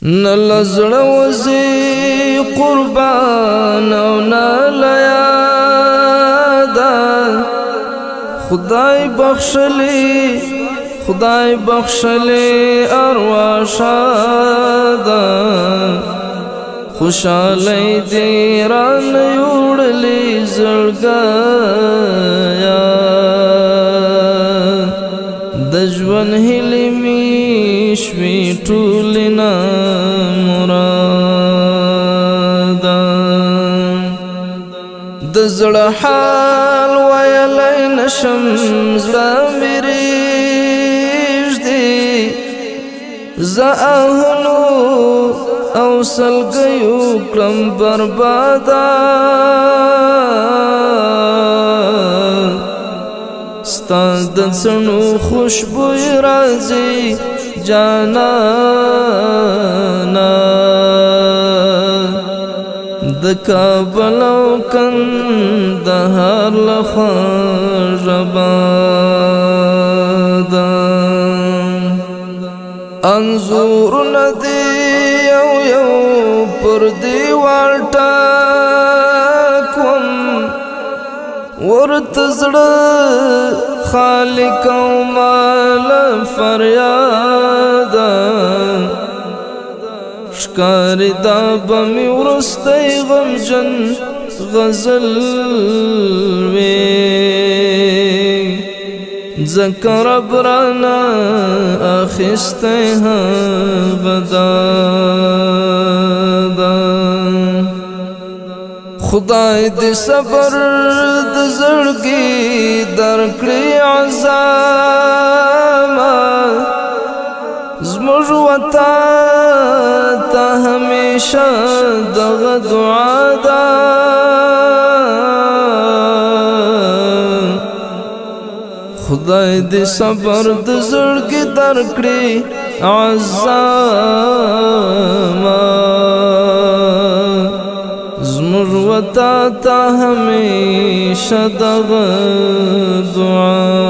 نلزړ وزي قربان او نلیادا خدای بخشلی ارواح شادا خوشالی دی ران یوڑلی زړګیا د ژوند هیلې می شوي ټولې نامراده د زړه حال ویلی نشم زړه مې ریږدي زه آهونو او سلګیو کړم برباده ستا د څڼو خوشبوی راځي جانانا د کابل او کندهار لخوا رباده انظور ندی یو پر دیوال ټاکوم ورته زړه خالق او مال فریاده ښکاري دا به مې وروستی غمجن غزل وي ځکه رب رانا اخیستی هغه داده خدای دې صبر د زړګي درکړي عزامه زموږ وطن ته همیشه دغه دعا ده خدای دې صبر د زړګي درکړي عزامه زموږ وطن ته همیشه دغه دعا